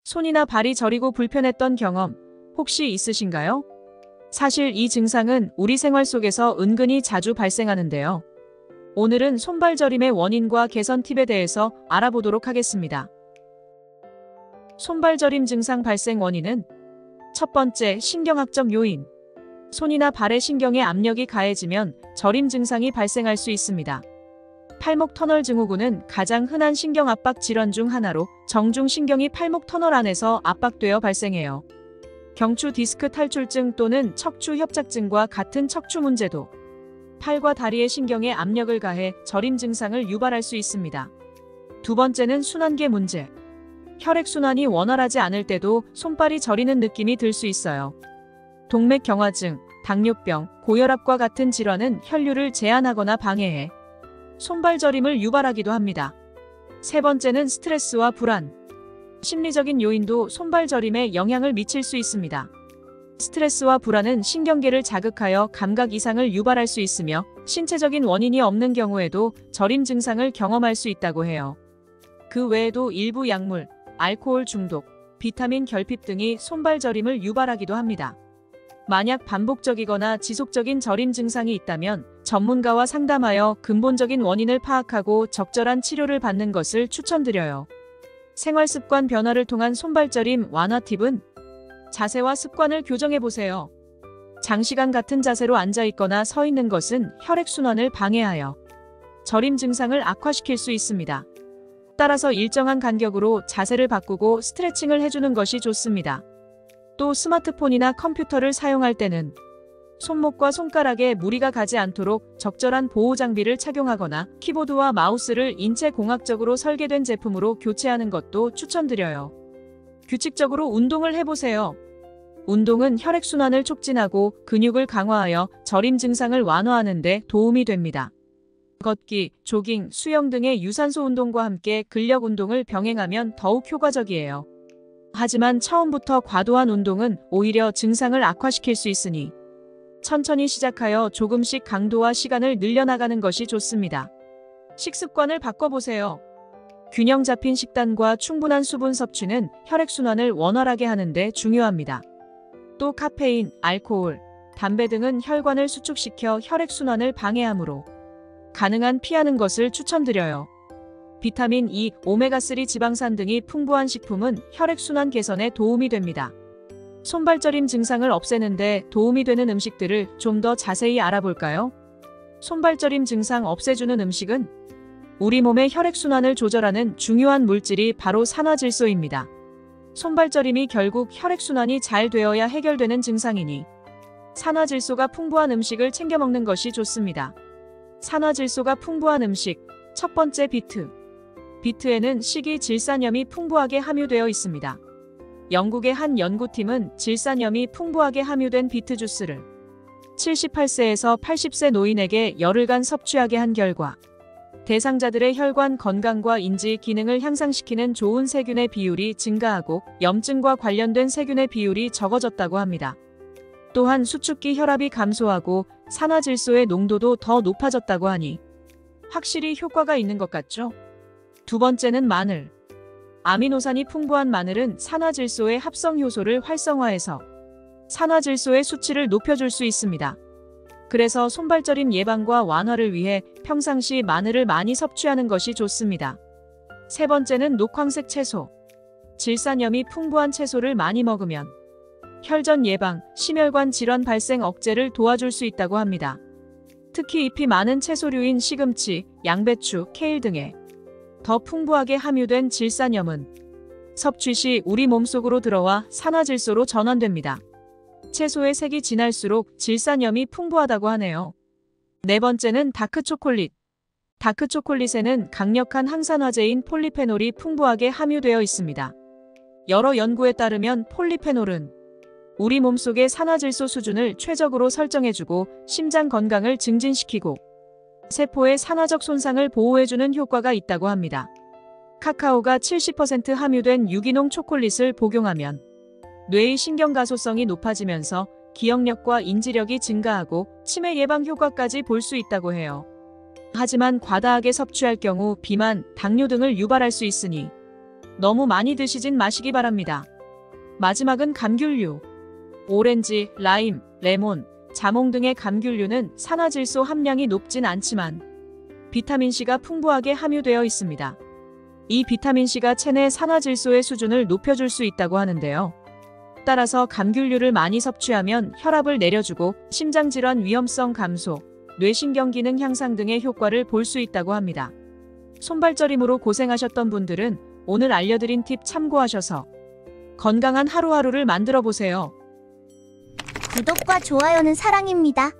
손이나 발이 저리고 불편했던 경험 혹시 있으신가요? 사실 이 증상은 우리 생활 속에서 은근히 자주 발생하는데요. 오늘은 손발 저림의 원인과 개선 팁에 대해서 알아보도록 하겠습니다. 손발 저림 증상 발생 원인은 첫 번째, 신경학적 요인. 손이나 발의 신경의 압력이 가해지면 저림 증상이 발생할 수 있습니다. 팔목 터널 증후군은 가장 흔한 신경 압박 질환 중 하나로 정중신경이 팔목 터널 안에서 압박되어 발생해요. 경추 디스크 탈출증 또는 척추 협착증과 같은 척추 문제도 팔과 다리의 신경에 압력을 가해 저림 증상을 유발할 수 있습니다. 두 번째는 순환계 문제. 혈액순환이 원활하지 않을 때도 손발이 저리는 느낌이 들 수 있어요. 동맥경화증, 당뇨병, 고혈압과 같은 질환은 혈류를 제한하거나 방해해 손발 저림을 유발하기도 합니다. 세 번째는 스트레스와 불안. 심리적인 요인도 손발 저림에 영향을 미칠 수 있습니다. 스트레스와 불안은 신경계를 자극하여 감각 이상을 유발할 수 있으며 신체적인 원인이 없는 경우에도 저림 증상을 경험할 수 있다고 해요. 그 외에도 일부 약물, 알코올 중독, 비타민 결핍 등이 손발 저림을 유발하기도 합니다. 만약 반복적이거나 지속적인 저림 증상이 있다면 전문가와 상담하여 근본적인 원인을 파악하고 적절한 치료를 받는 것을 추천드려요. 생활습관 변화를 통한 손발 저림 완화 팁은 자세와 습관을 교정해보세요. 장시간 같은 자세로 앉아있거나 서 있는 것은 혈액순환을 방해하여 저림 증상을 악화시킬 수 있습니다. 따라서 일정한 간격으로 자세를 바꾸고 스트레칭을 해주는 것이 좋습니다. 또 스마트폰이나 컴퓨터를 사용할 때는 손목과 손가락에 무리가 가지 않도록 적절한 보호 장비를 착용하거나 키보드와 마우스를 인체공학적으로 설계된 제품으로 교체하는 것도 추천드려요. 규칙적으로 운동을 해보세요. 운동은 혈액순환을 촉진하고 근육을 강화하여 저림 증상을 완화하는 데 도움이 됩니다. 걷기, 조깅, 수영 등의 유산소 운동과 함께 근력 운동을 병행하면 더욱 효과적이에요. 하지만 처음부터 과도한 운동은 오히려 증상을 악화시킬 수 있으니 천천히 시작하여 조금씩 강도와 시간을 늘려나가는 것이 좋습니다. 식습관을 바꿔보세요. 균형 잡힌 식단과 충분한 수분 섭취는 혈액순환을 원활하게 하는 데 중요합니다. 또 카페인, 알코올, 담배 등은 혈관을 수축시켜 혈액순환을 방해하므로 가능한 피하는 것을 추천드려요. 비타민 E, 오메가3 지방산 등이 풍부한 식품은 혈액순환 개선에 도움이 됩니다. 손발 저림 증상을 없애는데 도움이 되는 음식들을 좀 더 자세히 알아볼까요? 손발 저림 증상 없애주는 음식은 우리 몸의 혈액순환을 조절하는 중요한 물질이 바로 산화질소입니다. 손발 저림이 결국 혈액순환이 잘 되어야 해결되는 증상이니 산화질소가 풍부한 음식을 챙겨 먹는 것이 좋습니다. 산화질소가 풍부한 음식, 첫 번째 비트. 비트에는 식이질산염이 풍부하게 함유되어 있습니다. 영국의 한 연구팀은 질산염이 풍부하게 함유된 비트 주스를 78세에서 80세 노인에게 열흘간 섭취하게 한 결과 대상자들의 혈관 건강과 인지 기능을 향상시키는 좋은 세균의 비율이 증가하고 염증과 관련된 세균의 비율이 적어졌다고 합니다. 또한 수축기 혈압이 감소하고 산화질소의 농도도 더 높아졌다고 하니 확실히 효과가 있는 것 같죠? 두 번째는 마늘. 아미노산이 풍부한 마늘은 산화질소의 합성 효소를 활성화해서 산화질소의 수치를 높여줄 수 있습니다. 그래서 손발 저림 예방과 완화를 위해 평상시 마늘을 많이 섭취하는 것이 좋습니다. 세 번째는 녹황색 채소. 질산염이 풍부한 채소를 많이 먹으면 혈전 예방, 심혈관 질환 발생 억제를 도와줄 수 있다고 합니다. 특히 잎이 많은 채소류인 시금치, 양배추, 케일 등에 더 풍부하게 함유된 질산염은 섭취 시 우리 몸속으로 들어와 산화질소로 전환됩니다. 채소의 색이 진할수록 질산염이 풍부하다고 하네요. 네 번째는 다크초콜릿. 다크초콜릿에는 강력한 항산화제인 폴리페놀이 풍부하게 함유되어 있습니다. 여러 연구에 따르면 폴리페놀은 우리 몸속의 산화질소 수준을 최적으로 설정해주고 심장 건강을 증진시키고 세포의 산화적 손상을 보호해주는 효과가 있다고 합니다. 카카오가 70% 함유된 유기농 초콜릿을 복용하면 뇌의 신경가소성이 높아지면서 기억력과 인지력이 증가하고 치매 예방 효과까지 볼 수 있다고 해요. 하지만 과다하게 섭취할 경우 비만, 당뇨 등을 유발할 수 있으니 너무 많이 드시진 마시기 바랍니다. 마지막은 감귤류. 오렌지, 라임, 레몬, 자몽 등의 감귤류는 산화질소 함량이 높진 않지만 비타민C가 풍부하게 함유되어 있습니다. 이 비타민C가 체내 산화질소의 수준을 높여줄 수 있다고 하는데요. 따라서 감귤류를 많이 섭취하면 혈압을 내려주고 심장질환 위험성 감소, 뇌신경 기능 향상 등의 효과를 볼 수 있다고 합니다. 손발저림으로 고생하셨던 분들은 오늘 알려드린 팁 참고하셔서 건강한 하루하루를 만들어 보세요. 구독과 좋아요는 사랑입니다.